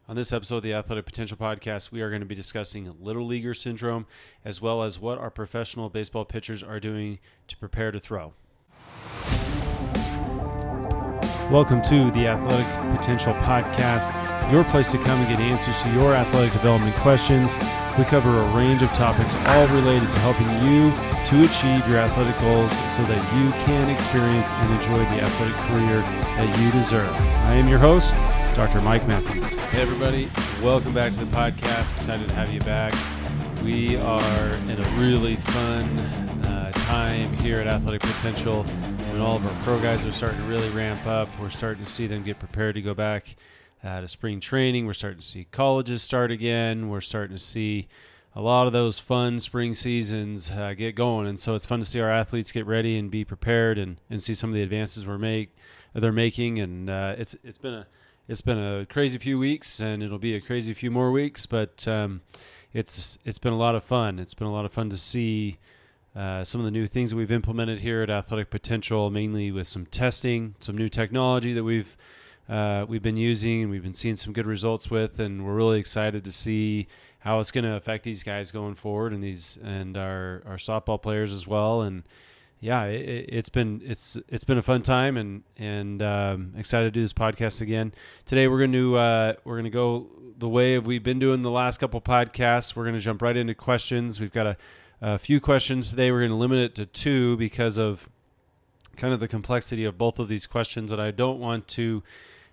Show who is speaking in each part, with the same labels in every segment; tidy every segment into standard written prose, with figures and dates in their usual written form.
Speaker 1: On this episode of the Athletic Potential Podcast, we are going to be discussing Little Leaguer syndrome, as well as what our professional baseball pitchers are doing to prepare to throw. Welcome to the Athletic Potential Podcast, your place to come and get answers to your athletic development questions. We cover a range of topics, all related to helping you to achieve your athletic goals so that you can experience and enjoy the athletic career that you deserve. I am your host, Dr. Mike Matthews. Hey everybody, welcome back to the podcast. Excited to have you back. We are in a really fun time here at Athletic Potential when all of our pro guys are starting to really ramp up. We're starting to see them get prepared to go back to spring training. We're starting to see colleges start again. We're starting to see a lot of those fun spring seasons get going. And so it's fun to see our athletes get ready and be prepared and see some of the advances they're making. And it's been a crazy few weeks, and it'll be a crazy few more weeks, but it's been a lot of fun. It's been a lot of fun to see some of the new things that we've implemented here at Athletic Potential, mainly with some testing, some new technology that we've been using and we've been seeing some good results with, and we're really excited to see how it's going to affect these guys going forward and our softball players as well. And yeah, it's been a fun time, and excited to do this podcast again. Today we're going to go the way we've been doing the last couple podcasts. We're going to jump right into questions. We've got a few questions today. We're going to limit it to two because of kind of the complexity of both of these questions, and I don't want to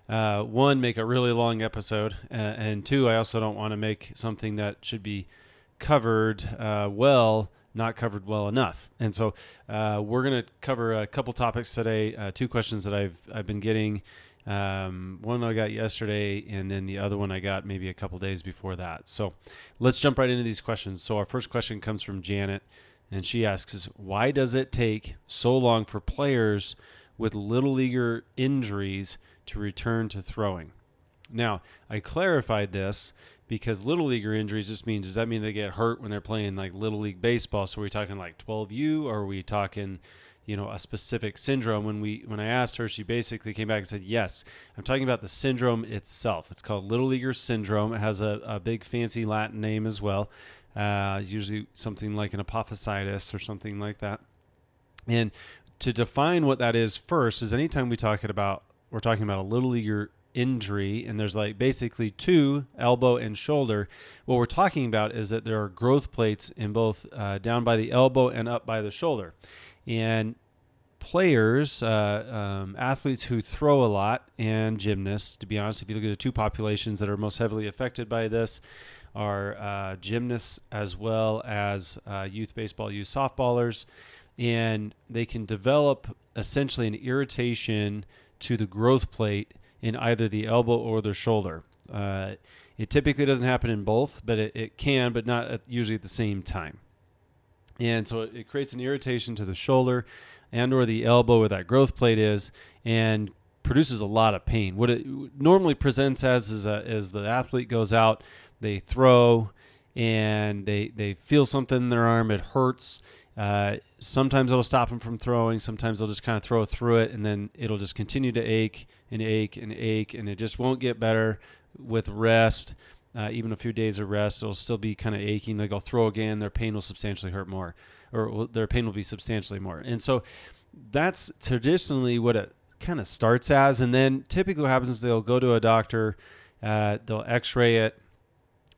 Speaker 1: one, make a really long episode, and two, I also don't want to make something that should be covered not covered well enough. And so we're going to cover a couple topics today, two questions that I've been getting. One I got yesterday, and then the other one I got maybe a couple days before that. So let's jump right into these questions. So our first question comes from Janet, and she asks, why does it take so long for players with little leaguer injuries to return to throwing? Now, I clarified this because little leaguer injuries does that mean they get hurt when they're playing like little league baseball? So are we talking like 12U, or are we talking, a specific syndrome? When I asked her, she basically came back and said, yes, I'm talking about the syndrome itself. It's called little leaguer syndrome. It has a big fancy Latin name as well. Usually something like an apophysitis or something like that. And to define what that is first is anytime we're talking about a little leaguer injury, and there's like basically two, elbow and shoulder. What we're talking about is that there are growth plates in both down by the elbow and up by the shoulder. And players, athletes who throw a lot, and gymnasts, to be honest, if you look at the two populations that are most heavily affected by this, are gymnasts as well as youth baseball, youth softballers. And they can develop essentially an irritation to the growth plate in either the elbow or the shoulder. It typically doesn't happen in both, but it can, but not usually at the same time. And so it creates an irritation to the shoulder and or the elbow where that growth plate is, and produces a lot of pain. What it normally presents as is the athlete goes out, they throw, and they feel something in their arm, it hurts. Sometimes it'll stop them from throwing. Sometimes they'll just kind of throw through it, and then it'll just continue to ache and ache and ache, and it just won't get better with rest. Even a few days of rest, it'll still be kind of aching. They go throw again, their pain will substantially hurt more, or their pain will be substantially more. And so that's traditionally what it kind of starts as. And then typically what happens is they'll go to a doctor, they'll x-ray it.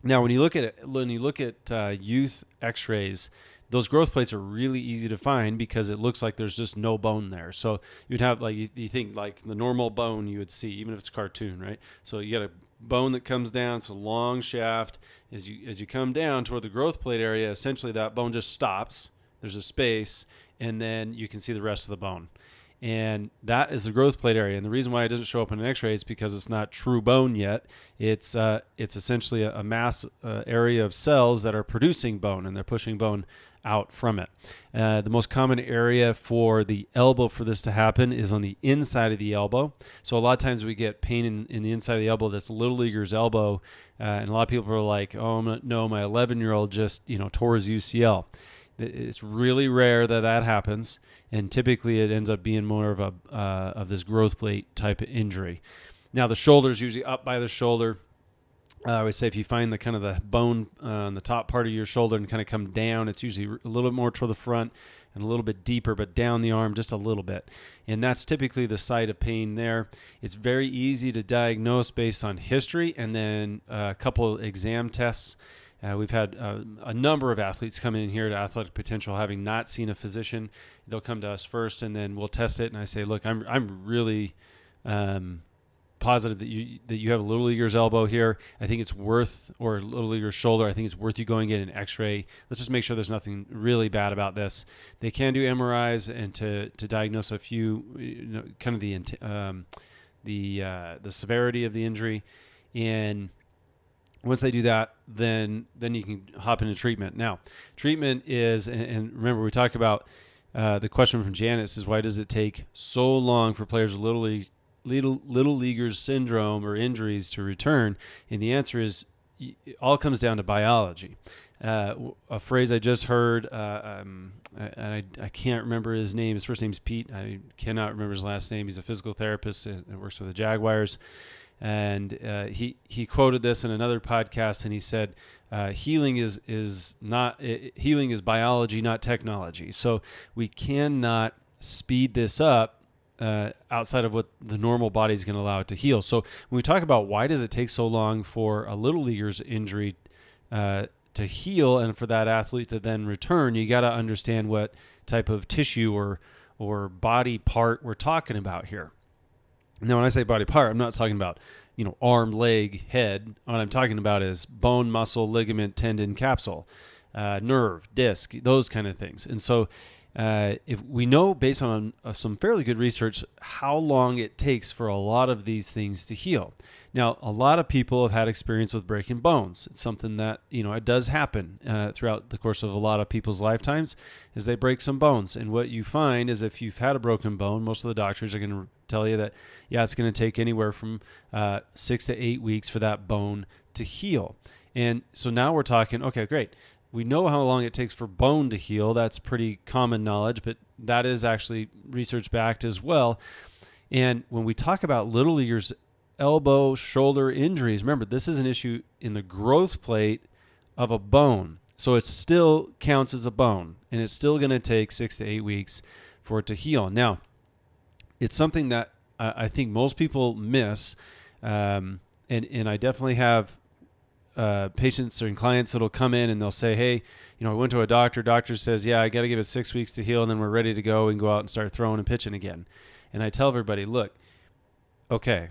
Speaker 1: Now, when you look at youth x-rays, those growth plates are really easy to find because it looks like there's just no bone there. So you'd have you think like the normal bone you would see, even if it's a cartoon, right? So you got a bone that comes down, it's a long shaft. As you come down toward the growth plate area, essentially that bone just stops. There's a space, and then you can see the rest of the bone. And that is the growth plate area. And the reason why it doesn't show up in an x-ray is because it's not true bone yet. It's essentially a mass area of cells that are producing bone, and they're pushing bone out from it. The most common area for the elbow for this to happen is on the inside of the elbow. So a lot of times we get pain in the inside of the elbow that's a little leaguer's elbow. And a lot of people are like, oh, no, my 11-year-old just tore his UCL. It's really rare that happens, and typically it ends up being more of this growth plate type of injury. Now the shoulder is usually up by the shoulder. I would say if you find the kind of the bone on the top part of your shoulder and kind of come down, it's usually a little bit more toward the front and a little bit deeper, but down the arm just a little bit. And that's typically the site of pain there. It's very easy to diagnose based on history and then a couple of exam tests. We've had a number of athletes come in here to Athletic Potential having not seen a physician. They'll come to us first, and then we'll test it. And I say, look, I'm really positive that you have a little leaguer's elbow here. I think it's worth, or a little leaguer's shoulder. I think it's worth you going and get an X-ray. Let's just make sure there's nothing really bad about this. They can do MRIs and to diagnose a few, kind of the severity of the injury, and once they do that, then you can hop into treatment. Now, treatment is, and remember we talked about the question from Janice is, why does it take so long for players with little leaguers syndrome or injuries to return? And the answer is, it all comes down to biology. A phrase I just heard, and I can't remember his name. His first name is Pete. I cannot remember his last name. He's a physical therapist and works for the Jaguars. And he quoted this in another podcast, and he said, healing is biology, not technology. So we cannot speed this up outside of what the normal body is going to allow it to heal. So when we talk about why does it take so long for a little leaguer's injury to heal and for that athlete to then return, you got to understand what type of tissue or body part we're talking about here. Now, when I say body part, I'm not talking about, arm, leg, head. What I'm talking about is bone, muscle, ligament, tendon, capsule, nerve, disc, those kind of things. And so if we know based on some fairly good research how long it takes for a lot of these things to heal. Now, a lot of people have had experience with breaking bones. It's something that, it does happen throughout the course of a lot of people's lifetimes, is they break some bones. And what you find is if you've had a broken bone, most of the doctors are going to tell you that, it's going to take anywhere from 6 to 8 weeks for that bone to heal. And so now we're talking, okay, great. We know how long it takes for bone to heal. That's pretty common knowledge, but that is actually research backed as well. And when we talk about little leaguers' elbow, shoulder injuries, remember, this is an issue in the growth plate of a bone. So it still counts as a bone, and it's still going to take 6 to 8 weeks for it to heal. Now, it's something that I think most people miss, and I definitely have patients or clients that'll come in and they'll say, hey, I went to a doctor says, I got to give it 6 weeks to heal, and then we're ready to go and go out and start throwing and pitching again. And I tell everybody, look, okay,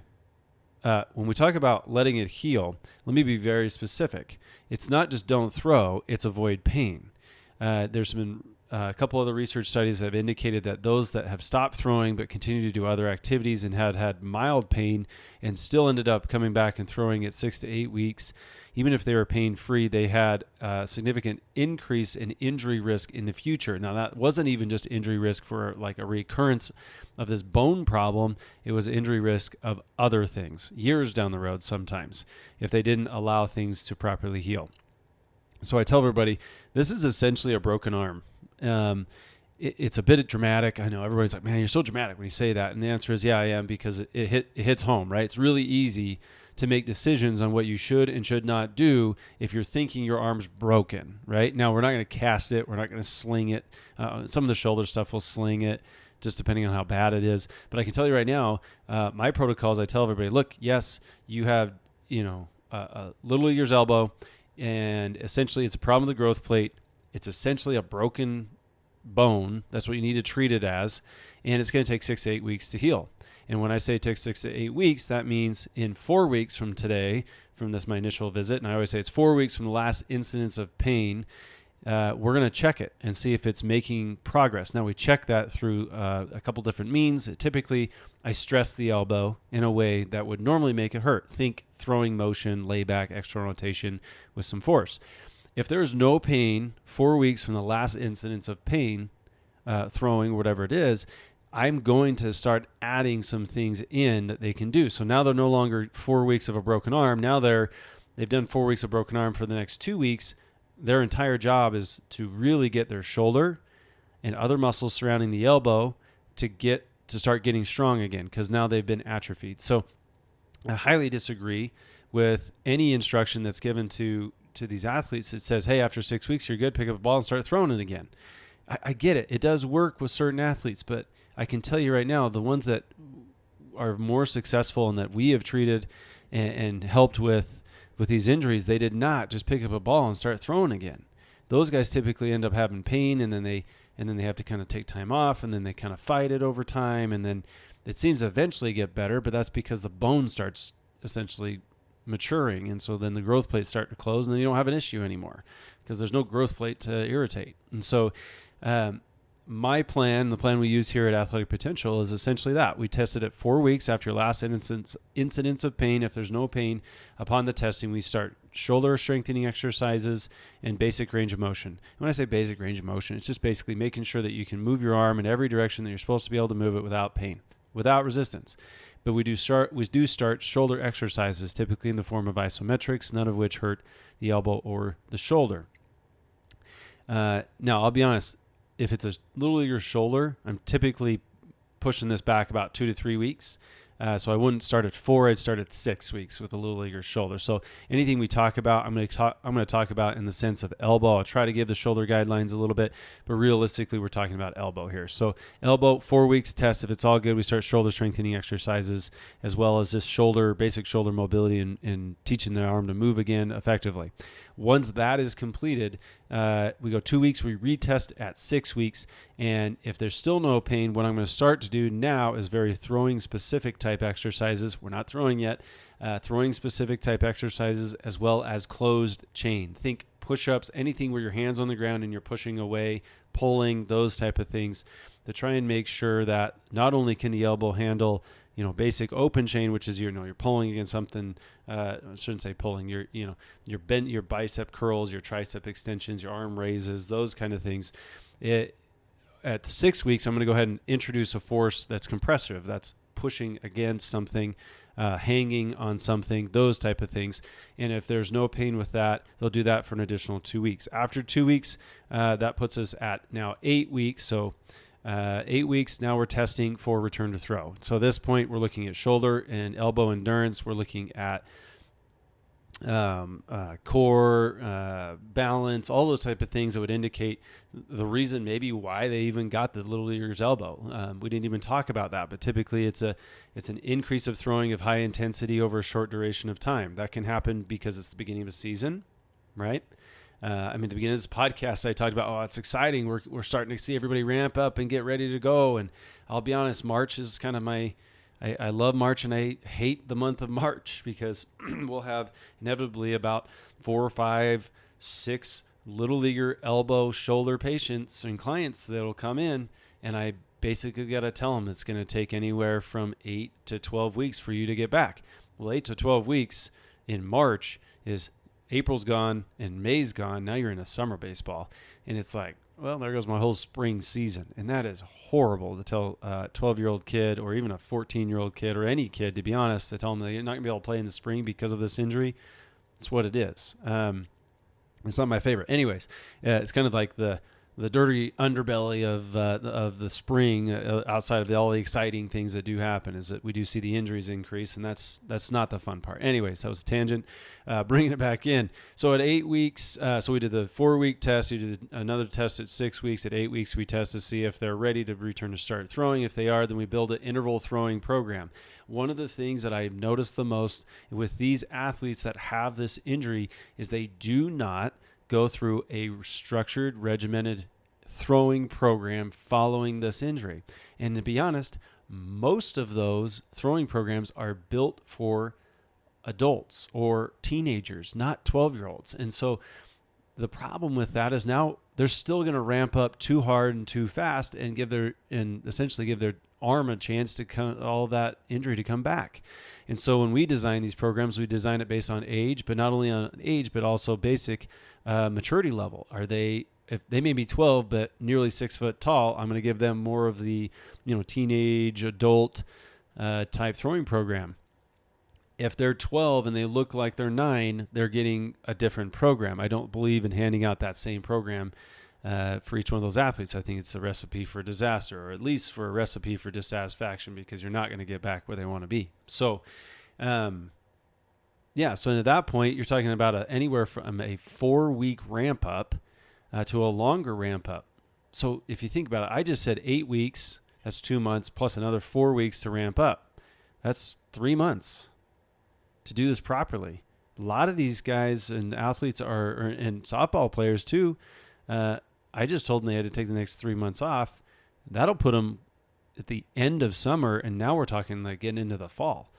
Speaker 1: when we talk about letting it heal, let me be very specific. It's not just don't throw, it's avoid pain. There's been a couple other research studies that have indicated that those that have stopped throwing but continue to do other activities and had mild pain and still ended up coming back and throwing at 6 to 8 weeks, even if they were pain-free, they had a significant increase in injury risk in the future. Now, that wasn't even just injury risk for like a recurrence of this bone problem. It was injury risk of other things, years down the road sometimes, if they didn't allow things to properly heal. So I tell everybody, this is essentially a broken arm. It's a bit dramatic. I know everybody's like, man, you're so dramatic when you say that. And the answer is, I am, because it hits home, right? It's really easy to make decisions on what you should and should not do if you're thinking your arm's broken, right? Now, we're not going to cast it. We're not going to sling it. Some of the shoulder stuff will sling it, just depending on how bad it is. But I can tell you right now, my protocols, I tell everybody, look, yes, you have, a little leaguer's elbow, and essentially it's a problem with the growth plate. It's essentially a broken bone. That's what you need to treat it as. And it's going to take 6 to 8 weeks to heal. And when I say it takes 6 to 8 weeks, that means in 4 weeks from today, from this my initial visit, and I always say it's 4 weeks from the last incidence of pain, we're going to check it and see if it's making progress. Now, we check that through a couple different means. Typically, I stress the elbow in a way that would normally make it hurt. Think throwing motion, lay back, external rotation with some force. If there's no pain 4 weeks from the last incidence of pain, throwing, whatever it is, I'm going to start adding some things in that they can do. So now they're no longer 4 weeks of a broken arm. Now they've done 4 weeks of broken arm for the next 2 weeks. Their entire job is to really get their shoulder and other muscles surrounding the elbow to start getting strong again, because now they've been atrophied. So I highly disagree with any instruction that's given to these athletes. It says, hey, after 6 weeks, you're good. Pick up a ball and start throwing it again. I get it. It does work with certain athletes, but I can tell you right now, the ones that are more successful and that we have treated and helped with these injuries, they did not just pick up a ball and start throwing again. Those guys typically end up having pain, and then they have to kind of take time off, and then they kind of fight it over time, and then it seems to eventually get better, but that's because the bone starts essentially maturing, and so then the growth plates start to close, and then you don't have an issue anymore because there's no growth plate to irritate. And so my plan, the plan we use here at Athletic Potential, is essentially that. We tested it 4 weeks after your last incidence of pain. If there's no pain upon the testing, we start shoulder strengthening exercises and basic range of motion. When I say basic range of motion, it's just basically making sure that you can move your arm in every direction that you're supposed to be able to move it without pain, without resistance. But we do start shoulder exercises, typically in the form of isometrics, none of which hurt the elbow or the shoulder. Now, I'll be honest, if it's a little leaguer shoulder, I'm typically pushing this back about 2 to 3 weeks. So I wouldn't start at 4, I'd start at 6 weeks with a little leaguer shoulder. So anything we talk about, I'm going to talk about in the sense of elbow. I'll try to give the shoulder guidelines a little bit, but realistically, we're talking about elbow here. So elbow, 4 weeks test. If it's all good, we start shoulder strengthening exercises, as well as this basic shoulder mobility and teaching the arm to move again effectively. Once that is completed, we go 2 weeks, we retest at 6 weeks. And if there's still no pain, what I'm going to start to do now is very throwing specific type exercises. We're not throwing yet. Throwing specific type exercises, as well as closed chain. Think push-ups, anything where your hand's on the ground and you're pushing away, pulling, those type of things, to try and make sure that not only can the elbow handle basic open chain, which is you're pulling against something. I shouldn't say pulling. You're bent, your bicep curls, your tricep extensions, your arm raises, those kind of things. At 6 weeks, I'm going to go ahead and introduce a force that's compressive. That's pushing against something, hanging on something, those type of things. And if there's no pain with that, they'll do that for an additional 2 weeks. After 2 weeks, that puts us at now 8 weeks. So 8 weeks, now we're testing for return to throw. So at this point, we're looking at shoulder and elbow endurance. We're looking at core, balance, all those type of things that would indicate the reason maybe why they even got the little leaguer's elbow. We didn't even talk about that, but typically it's an increase of throwing of high intensity over a short duration of time. That can happen because it's the beginning of a season, right? The beginning of this podcast, I talked about, it's exciting. We're starting to see everybody ramp up and get ready to go. And I'll be honest, March is kind of I love March, and I hate the month of March because we'll have inevitably about 4 or 5, 6 little leaguer elbow shoulder patients and clients that'll come in, and I basically got to tell them it's going to take anywhere from 8 to 12 weeks for you to get back. Well, 8 to 12 weeks in March is April's gone and May's gone. Now you're in a summer baseball, and it's like, well, there goes my whole spring season. And that is horrible to tell a 12-year-old kid, or even a 14-year-old kid, or any kid, to be honest, to tell them they're not going to be able to play in the spring because of this injury. It's what it is. It's not my favorite. Anyways, it's kind of like the dirty underbelly of the spring, outside of all the exciting things that do happen, is that we do see the injuries increase, and that's not the fun part. Anyways, that was a tangent. Bringing it back in. So at 8 weeks, so we did the 4-week test. We did another test at 6 weeks. At 8 weeks, we test to see if they're ready to return to start throwing. If they are, then we build an interval throwing program. One of the things that I've noticed the most with these athletes that have this injury is they do not go through a structured, regimented throwing program following this injury. And to be honest, most of those throwing programs are built for adults or teenagers, not 12-year-olds. And so the problem with that is now they're still going to ramp up too hard and too fast and essentially give their arm a chance to all that injury to come back. And so when we design these programs, we design it based on age, but not only on age, but also basic maturity level. If they may be 12 but nearly 6 foot tall, I'm going to give them more of the teenage adult type throwing program. If they're 12 and they look like they're 9, they're getting a different program. I don't believe in handing out that same program for each one of those athletes. I think it's a recipe for disaster, or at least for a recipe for dissatisfaction, because you're not going to get back where they want to be. So Yeah. So at that point, you're talking about anywhere from a 4-week ramp up to a longer ramp up. So if you think about it, I just said 8 weeks. That's 2 months plus another 4 weeks to ramp up. That's 3 months to do this properly. A lot of these guys and athletes and softball players too. I just told them they had to take the next 3 months off. That'll put them at the end of summer, and now we're talking like getting into the fall.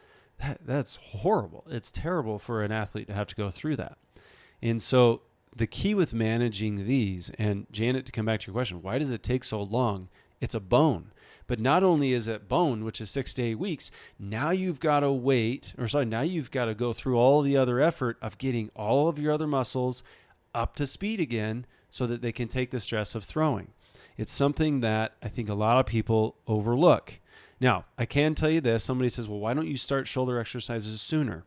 Speaker 1: That's horrible. It's terrible for an athlete to have to go through that. And so the key with managing these, and Janet, to come back to your question, why does it take so long? It's a bone. But not only is it bone, which is 6 to 8 weeks, now you've got to now you've got to go through all the other effort of getting all of your other muscles up to speed again so that they can take the stress of throwing. It's something that I think a lot of people overlook. Now, I can tell you this. Somebody says, well, why don't you start shoulder exercises sooner?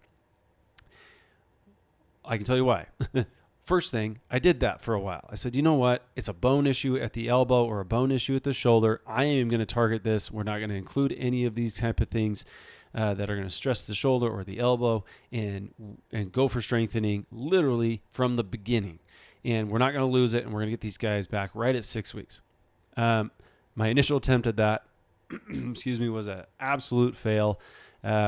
Speaker 1: I can tell you why. First thing, I did that for a while. I said, you know what? It's a bone issue at the elbow or a bone issue at the shoulder. I am going to target this. We're not going to include any of these type of things that are going to stress the shoulder or the elbow, and go for strengthening literally from the beginning. And we're not going to lose it, and we're going to get these guys back right at 6 weeks. My initial attempt at that, was an absolute fail.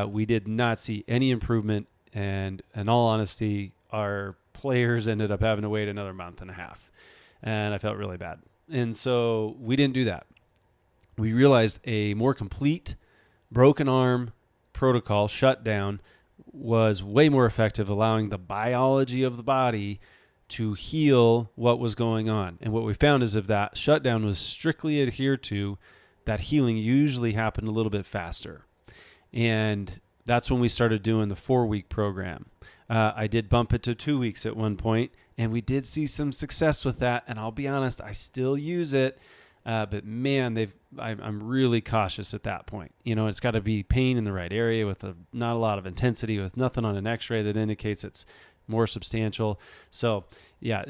Speaker 1: We did not see any improvement, and in all honesty, our players ended up having to wait another month and a half, and I felt really bad. And so we didn't do that. We realized a more complete broken arm protocol shutdown was way more effective, allowing the biology of the body to heal what was going on. And what we found is if that shutdown was strictly adhered to, that healing usually happened a little bit faster. And that's when we started doing the 4-week program. I did bump it to 2 weeks at one point, and we did see some success with that. And I'll be honest, I still use it. But man, I'm really cautious at that point. It's got to be pain in the right area with not a lot of intensity, with nothing on an x-ray that indicates it's more substantial. So yeah,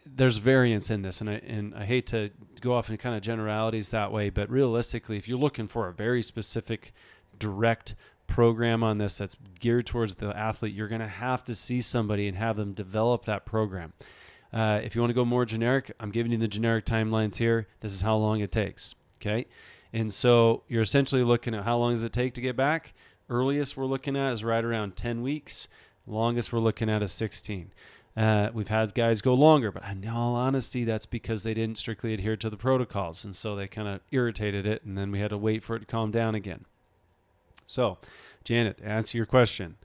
Speaker 1: there's variance in this, and I hate to go off in kind of generalities that way, but realistically, if you're looking for a very specific, direct program on this that's geared towards the athlete, you're going to have to see somebody and have them develop that program. If you want to go more generic, I'm giving you the generic timelines here. This is how long it takes. Okay. And so you're essentially looking at how long does it take to get back? Earliest we're looking at is right around 10 weeks. Longest we're looking at is 16. We've had guys go longer, but in all honesty, that's because they didn't strictly adhere to the protocols. And so they kind of irritated it, and then we had to wait for it to calm down again. So, Janet, to answer your question,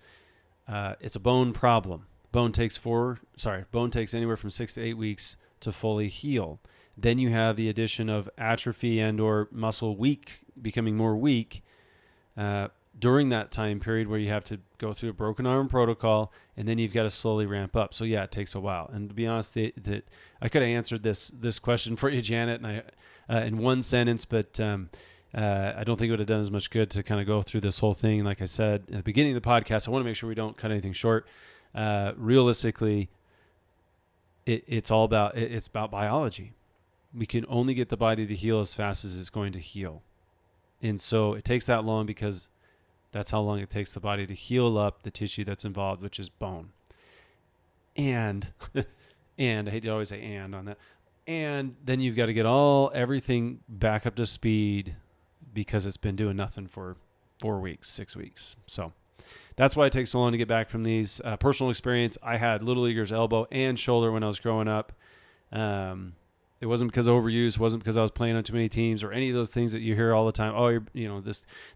Speaker 1: it's a bone problem. Bone takes anywhere from 6 to 8 weeks to fully heal. Then you have the addition of atrophy and or muscle becoming more weak during that time period where you have to go through a broken arm protocol, and then you've got to slowly ramp up. So yeah, it takes a while. And to be honest, that I could have answered this question for you, Janet, and in one sentence, but I don't think it would have done as much good to kind of go through this whole thing. Like I said at the beginning of the podcast, I want to make sure we don't cut anything short. Realistically, it's about biology. We can only get the body to heal as fast as it's going to heal. And so it takes that long because that's how long it takes the body to heal up the tissue that's involved, which is bone. And I hate to always say and on that. And then you've got to get everything back up to speed because it's been doing nothing for 4 weeks, 6 weeks. So that's why it takes so long to get back from these. Personal experience, I had Little Leaguer's elbow and shoulder when I was growing up. It wasn't because of overuse. It wasn't because I was playing on too many teams or any of those things that you hear all the time. Oh,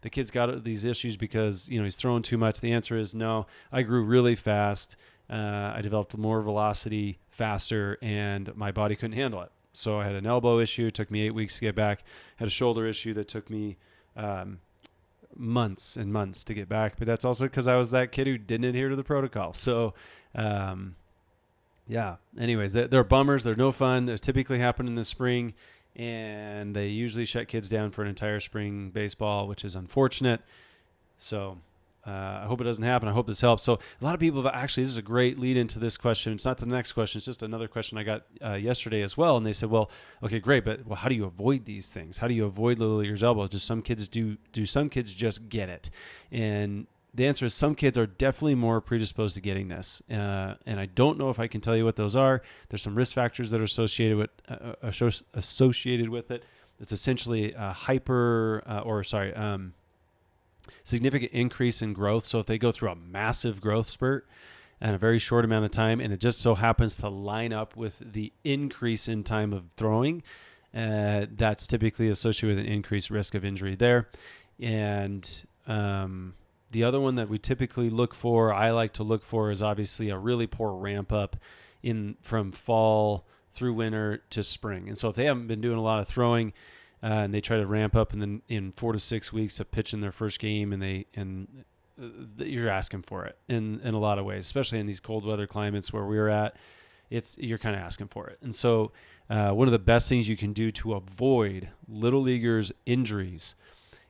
Speaker 1: the kid's got these issues because, he's throwing too much. The answer is no. I grew really fast. I developed more velocity faster, and my body couldn't handle it. So I had an elbow issue. It took me 8 weeks to get back. Had a shoulder issue that took me months and months to get back. But that's also because I was that kid who didn't adhere to the protocol. So, yeah. Anyways, they're bummers. They're no fun. They typically happen in the spring, and they usually shut kids down for an entire spring baseball, which is unfortunate. So I hope it doesn't happen. I hope this helps. So a lot of people have this is a great lead into this question. It's not the next question. It's just another question I got yesterday as well. And they said, well, okay, great. But how do you avoid these things? How do you avoid Little Leaguer's elbows? Some kids just get it. And the answer is some kids are definitely more predisposed to getting this. And I don't know if I can tell you what those are. There's some risk factors that are associated with it. It's essentially a significant increase in growth. So if they go through a massive growth spurt in a very short amount of time, and it just so happens to line up with the increase in time of throwing, that's typically associated with an increased risk of injury there. And the other one that we typically I like to look for, is obviously a really poor ramp up from fall through winter to spring. And so if they haven't been doing a lot of throwing, and they try to ramp up in 4 to 6 weeks of pitching their first game, and you're asking for it in a lot of ways, especially in these cold weather climates where we're at. You're kind of asking for it. And so one of the best things you can do to avoid little leaguers' injuries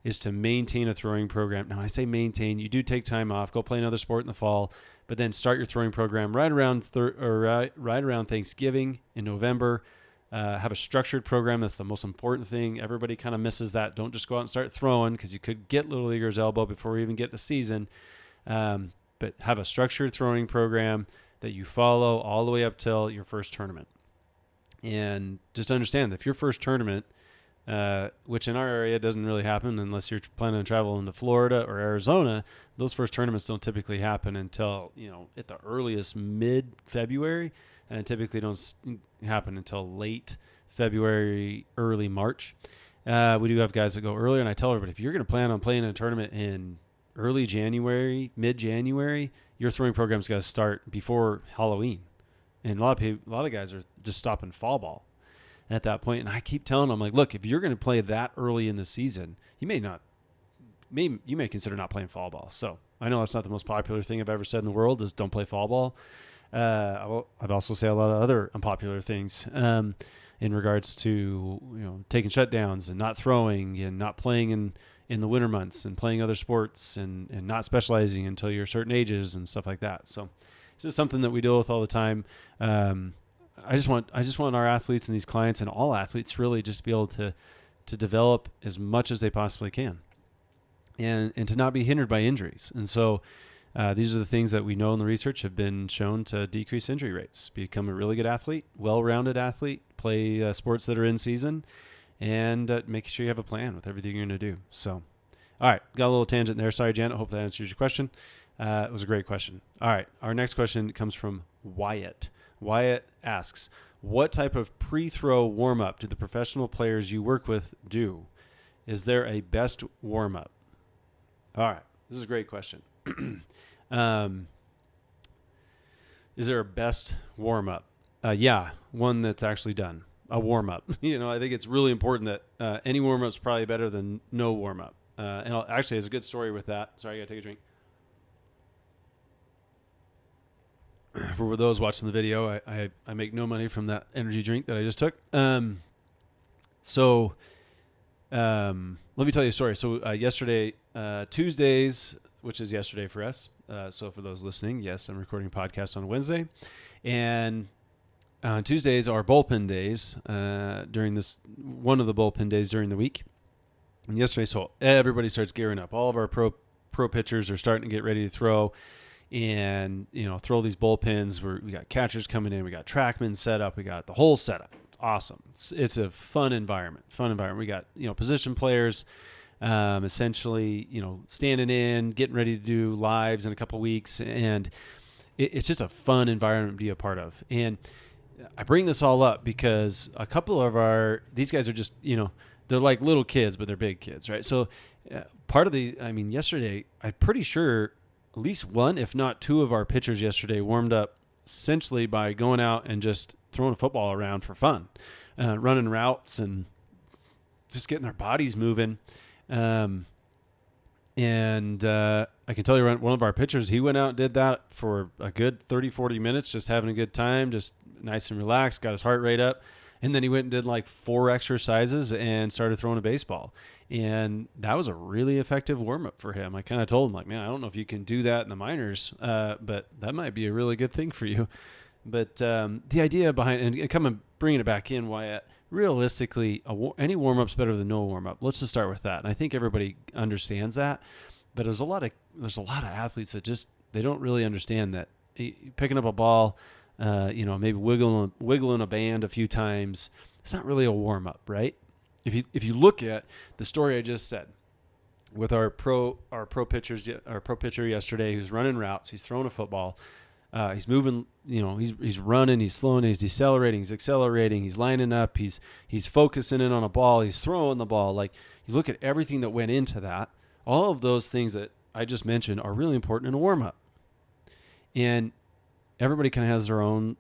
Speaker 1: is to maintain a throwing program. Now, when I say maintain, you do take time off, go play another sport in the fall, but then start your throwing program right around Thanksgiving in November. Have a structured program. That's the most important thing. Everybody kind of misses that. Don't just go out and start throwing, because you could get little leaguer's elbow before we even get the season. But have a structured throwing program that you follow all the way up till your first tournament. And just understand that if your first tournament, which in our area doesn't really happen unless you're planning on traveling to Florida or Arizona, those first tournaments don't typically happen until, at the earliest mid-February, and typically don't happen until late February, early March. We do have guys that go earlier, and I tell everybody, if you're going to plan on playing in a tournament in early January, mid-January, your throwing program's got to start before Halloween. And a lot of guys are just stopping fall ball at that point. And I keep telling them, like, look, if you're going to play that early in the season, you may consider not playing fall ball. So I know that's not the most popular thing I've ever said in the world, is don't play fall ball. I'd also say a lot of other unpopular things in regards to taking shutdowns and not throwing and not playing in the winter months and playing other sports and not specializing until you're certain ages and stuff like that. So this is something that we deal with all the time. I just want our athletes and these clients and all athletes really just to be able to develop as much as they possibly can, and to not be hindered by injuries. And so these are the things that we know in the research have been shown to decrease injury rates. Become a really good athlete, well-rounded athlete, play sports that are in season, and make sure you have a plan with everything you're going to do. So, all right, got a little tangent there. Sorry, Janet. Hope that answers your question. It was a great question. All right, our next question comes from Wyatt. Wyatt asks, what type of pre-throw warm-up do the professional players you work with do? Is there a best warm-up? All right, this is a great question. Is there a best warm-up? Yeah, one that's actually done, a warm-up. I think it's really important that any warm-up is probably better than no warm-up. And actually, there's a good story with that. Sorry, I got to take a drink. For those watching the video, I make no money from that energy drink that I just took. So let me tell you a story. So yesterday, Tuesdays, which is yesterday for us. So for those listening, yes, I'm recording a podcast on Wednesday. And on Tuesdays are bullpen days during one of the bullpen days during the week. And yesterday, so everybody starts gearing up. All of our pro pitchers are starting to get ready to throw. And, throw these bullpens. We got catchers coming in. We got trackmen set up. We got the whole setup. It's awesome. It's a fun environment. We got, position players essentially, standing in, getting ready to do lives in a couple weeks. And it's just a fun environment to be a part of. And I bring this all up because a couple of these guys are just, they're like little kids, but they're big kids, right? So yesterday, I'm pretty sure at least one, if not two of our pitchers yesterday warmed up essentially by going out and just throwing a football around for fun, running routes and just getting their bodies moving. And I can tell you one of our pitchers, he went out and did that for a good 30, 40 minutes, just having a good time, just nice and relaxed, got his heart rate up. And then he went and did like 4 exercises and started throwing a baseball. And that was a really effective warm-up for him. I kind of told him, like, man, I don't know if you can do that in the minors, but that might be a really good thing for you. But the idea behind, and come and bringing it back in, Wyatt, realistically, any warm-up's better than no warm-up. Let's just start with that. And I think everybody understands that. But there's a lot of athletes that just, they don't really understand that picking up a ball, maybe wiggling a band a few times, it's not really a warm up, right? If you look at the story I just said with our pro pitcher yesterday, who's running routes, he's throwing a football, he's moving, he's running, he's slowing, he's decelerating, he's accelerating, he's lining up, he's focusing in on a ball, he's throwing the ball. Like, you look at everything that went into that, all of those things that I just mentioned are really important in a warm up. And everybody kind of has their own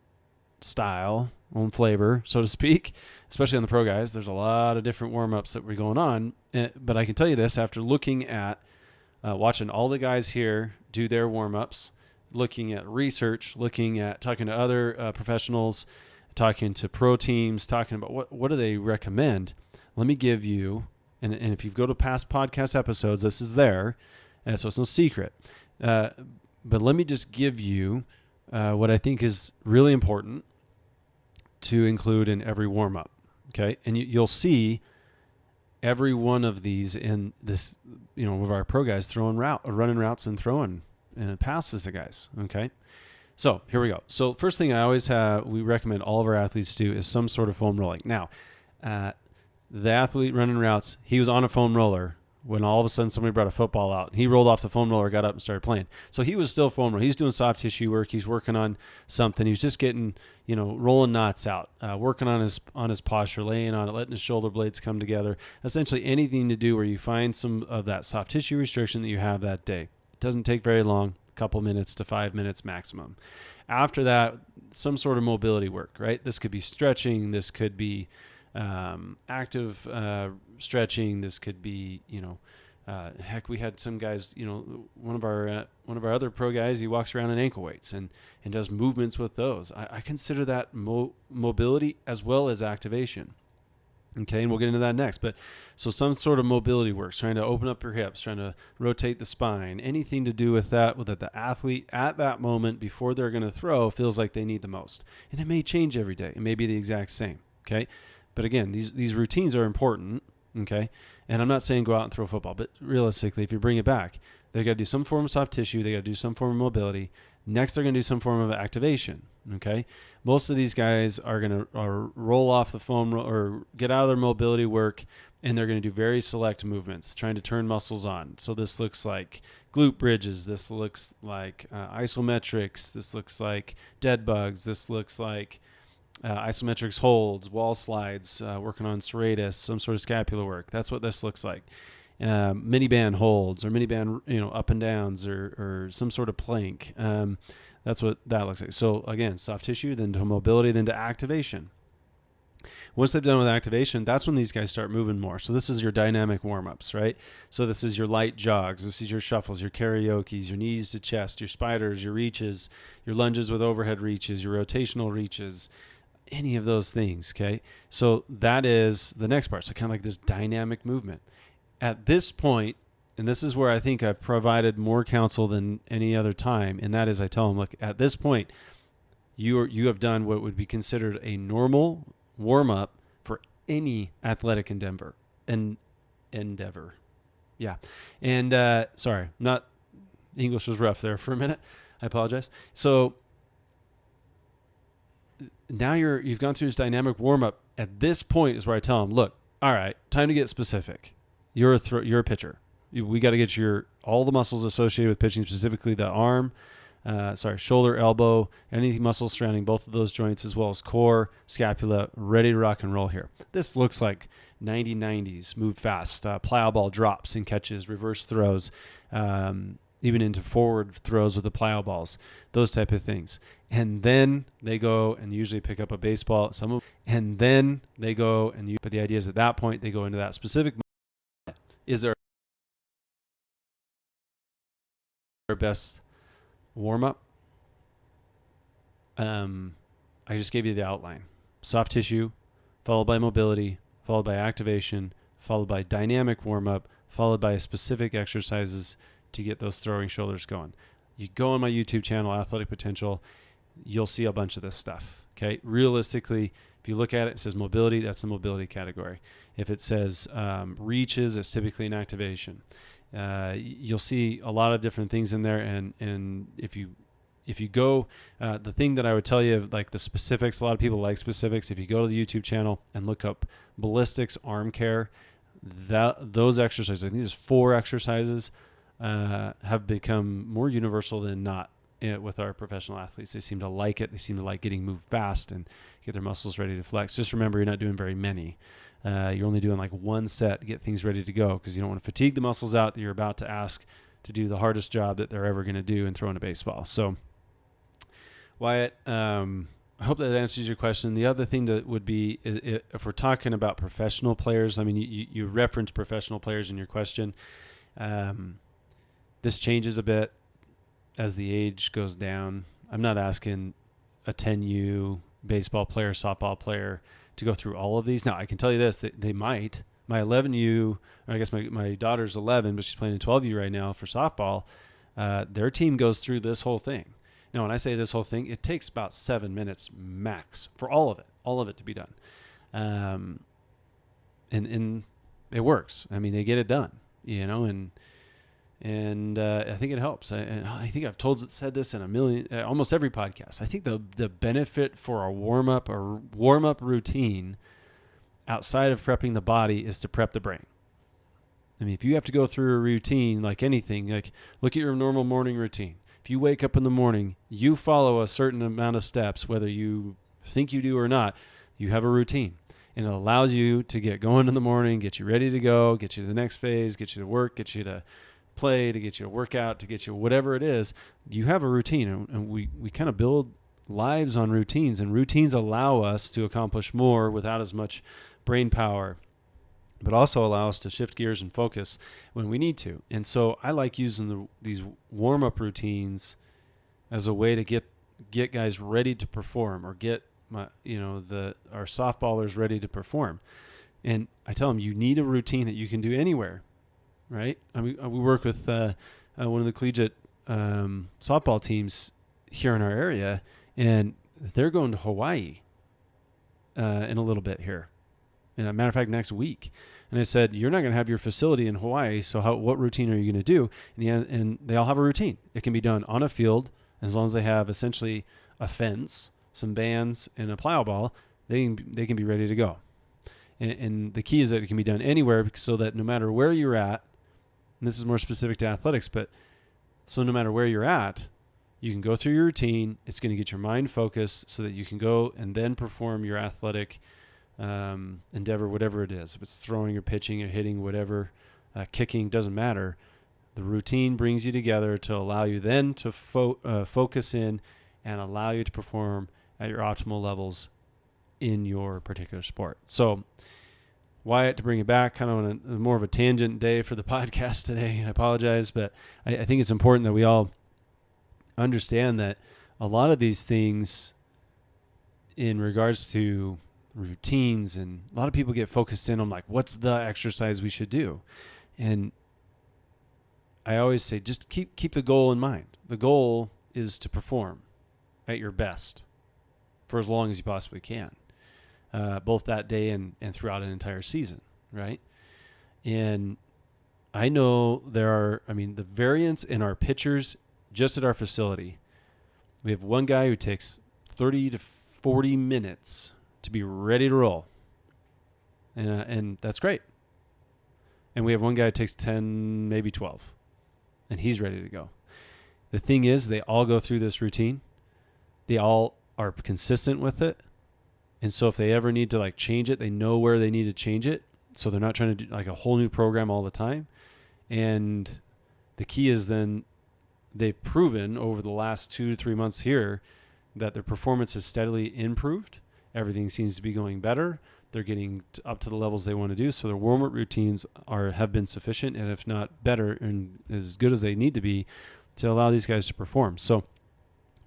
Speaker 1: style, own flavor, so to speak, especially on the pro guys. There's a lot of different warm-ups that were going on. But I can tell you this, after looking at, watching all the guys here do their warm-ups, looking at research, looking at talking to other professionals, talking to pro teams, talking about what do they recommend. Let me give you, and if you go to past podcast episodes, this is there, so it's no secret. But let me just give you what I think is really important to include in every warm-up, okay? And you'll see every one of these in this, with our pro guys running routes and throwing passes to guys, okay? So here we go. So first thing we recommend all of our athletes do is some sort of foam rolling. Now, the athlete running routes, he was on a foam roller when all of a sudden somebody brought a football out. He rolled off the foam roller, got up and started playing. So he was still foam rolling. He's doing soft tissue work. He's working on something. He was just getting, rolling knots out, working on his posture, laying on it, letting his shoulder blades come together. Essentially anything to do where you find some of that soft tissue restriction that you have that day. It doesn't take very long, a couple minutes to 5 minutes maximum. After that, some sort of mobility work, right? This could be stretching. This could be active stretching. This could be, we had some guys, one of our other pro guys, he walks around in ankle weights and does movements with those. I consider that mobility as well as activation. Okay, and we'll get into that next. But so some sort of mobility works, trying to open up your hips, trying to rotate the spine, anything to do with that the athlete at that moment before they're going to throw feels like they need the most. And it may change every day. It may be the exact same. Okay. But again, these routines are important, okay? And I'm not saying go out and throw a football, but realistically, if you bring it back, they got to do some form of soft tissue. They got to do some form of mobility. Next, they're going to do some form of activation, okay? Most of these guys are going to roll off the foam or get out of their mobility work, and they're going to do very select movements, trying to turn muscles on. So this looks like glute bridges. This looks like isometrics. This looks like dead bugs. This looks like isometrics holds, wall slides, working on serratus, some sort of scapular work. That's what this looks like. Mini band holds or mini band, up and downs or some sort of plank. That's what that looks like. So again, soft tissue, then to mobility, then to activation. Once they've done with activation, that's when these guys start moving more. So this is your dynamic warm-ups, right? So this is your light jogs. This is your shuffles, your karaokes, your knees to chest, your spiders, your reaches, your lunges with overhead reaches, your rotational reaches, any of those things, okay? So that is the next part. So kind of like this dynamic movement. At this point, and this is where I think I've provided more counsel than any other time, and that is I tell them, look, at this point, you have done what would be considered a normal warm-up for any athletic endeavor. Yeah. And sorry, not English was rough there for a minute. I apologize. So now you've gone through this dynamic warm-up. At this point is where I tell them, look, all right, time to get specific. You're a pitcher. We got to get all the muscles associated with pitching, specifically the arm, shoulder, elbow, any muscles surrounding both of those joints, as well as core, scapula, ready to rock and roll here. This looks like 90s, move fast, plyo ball drops and catches, reverse throws, even into forward throws with the plyo balls, those type of things. And then they go and usually pick up a baseball, but the idea is at that point, they go into that specific. Is there their best warm-up? I just gave you the outline. Soft tissue, followed by mobility, followed by activation, followed by dynamic warm-up, followed by specific exercises to get those throwing shoulders going. You go on my YouTube channel, Athletic Potential, you'll see a bunch of this stuff. Okay. Realistically, if you look at it, it says mobility, that's the mobility category. If it says reaches, it's typically an activation. You'll see a lot of different things in there. And if you go, the thing that I would tell you, like the specifics, a lot of people like specifics. If you go to the YouTube channel and look up ballistics arm care, those exercises, I think there's 4 exercises, have become more universal than not with our professional athletes. They seem to like it. They seem to like getting moved fast and get their muscles ready to flex. Just remember, you're not doing very many. You're only doing like 1 set to get things ready to go, because you don't want to fatigue the muscles out that you're about to ask to do the hardest job that they're ever going to do in throwing a baseball. So Wyatt, I hope that answers your question. The other thing that would be, if we're talking about professional players, I mean, you referenced professional players in your question. This changes a bit as the age goes down. I'm not asking a 10U baseball player, softball player to go through all of these. Now, I can tell you this, that they might. My 11U, or I guess my daughter's 11, but she's playing in 12U right now for softball. Their team goes through this whole thing. Now, when I say this whole thing, it takes about 7 minutes max for all of it to be done. And it works. I mean, they get it done, and I think it helps. I think I've said this in almost every podcast. I think the benefit for a warm-up routine outside of prepping the body is to prep the brain. I mean, if you have to go through a routine like anything, like look at your normal morning routine. If you wake up in the morning, you follow a certain amount of steps, whether you think you do or not, you have a routine. And it allows you to get going in the morning, get you ready to go, get you to the next phase, get you to work, get you to play, to get you to work out, to get you whatever it is. You have a routine, and we kind of build lives on routines, and routines allow us to accomplish more without as much brain power, but also allow us to shift gears and focus when we need to. And so I like using these warm-up routines as a way to get guys ready to perform, or get our softballers ready to perform. And I tell them, you need a routine that you can do anywhere, right? I mean, we work with one of the collegiate softball teams here in our area, and they're going to Hawaii in a little bit here. Matter of fact, next week. And I said, you're not going to have your facility in Hawaii, so what routine are you going to do? And they all have a routine. It can be done on a field, as long as they have essentially a fence, some bands, and a plow ball. They can be ready to go. And the key is that it can be done anywhere, so that no matter where you're at, and this is more specific to athletics, but so no matter where you're at, you can go through your routine. It's going to get your mind focused so that you can go and then perform your athletic endeavor, whatever it is. If it's throwing or pitching or hitting, whatever, kicking, doesn't matter. The routine brings you together to allow you then to focus in and allow you to perform at your optimal levels in your particular sport. So, Wyatt, to bring it back, kind of on a more of a tangent day for the podcast today, I apologize, but I think it's important that we all understand that a lot of these things in regards to routines, and a lot of people get focused in on like, what's the exercise we should do? And I always say, just keep the goal in mind. The goal is to perform at your best for as long as you possibly can, both that day and throughout an entire season, right? And I know the variance in our pitchers just at our facility, we have one guy who takes 30 to 40 minutes to be ready to roll. And that's great. And we have one guy who takes 10, maybe 12, and he's ready to go. The thing is, they all go through this routine. They all are consistent with it. And so if they ever need to like change it, they know where they need to change it. So they're not trying to do like a whole new program all the time. And the key is then they've proven over the last 2 to 3 months here that their performance has steadily improved. Everything seems to be going better. They're getting up to the levels they want to do. So their warm-up routines have been sufficient, and if not better and as good as they need to be, to allow these guys to perform. So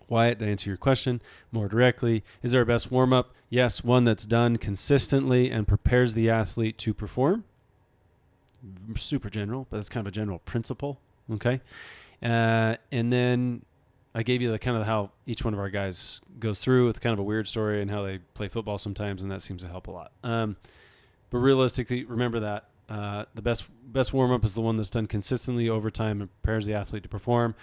Speaker 1: Wyatt, to answer your question more directly, is there a best warm-up? Yes, one that's done consistently and prepares the athlete to perform. Super general, but that's kind of a general principle, okay? And then I gave you the kind of how each one of our guys goes through with kind of a weird story and how they play football sometimes, and that seems to help a lot. But realistically, remember that the best warm-up is the one that's done consistently over time and prepares the athlete to perform.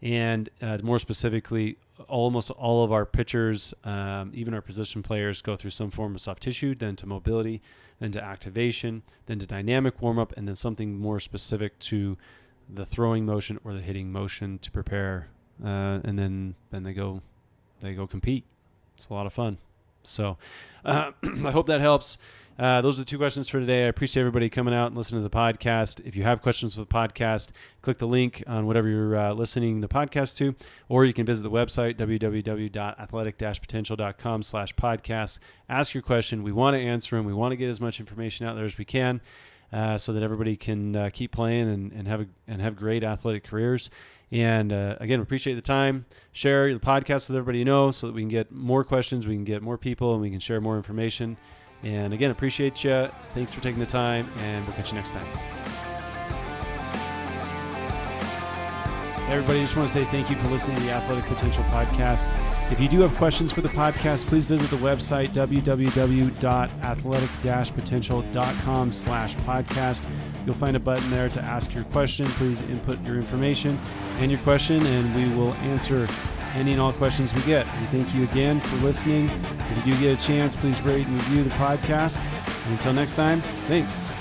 Speaker 1: And more specifically, almost all of our pitchers, even our position players, go through some form of soft tissue, then to mobility, then to activation, then to dynamic warm-up, and then something more specific to the throwing motion or the hitting motion to prepare. And then they go compete. It's a lot of fun. So I hope that helps. Those are the 2 questions for today. I appreciate everybody coming out and listening to the podcast. If you have questions for the podcast, click the link on whatever you're listening the podcast to, or you can visit the website, www.athletic-potential.com/podcast. Ask your question. We want to answer them. We want to get as much information out there as we can, so that everybody can keep playing and have great athletic careers. And again, appreciate the time. Share the podcast with everybody you know so that we can get more questions, we can get more people, and we can share more information. And again, appreciate you. Thanks for taking the time, and we'll catch you next time. Hey everybody, just want to say thank you for listening to the Athletic Potential Podcast. If you do have questions for the podcast, please visit the website, www.athletic-potential.com/podcast. You'll find a button there to ask your question. Please input your information and your question, and we will answer any and all questions we get. And thank you again for listening. If you do get a chance, please rate and review the podcast. And until next time, thanks.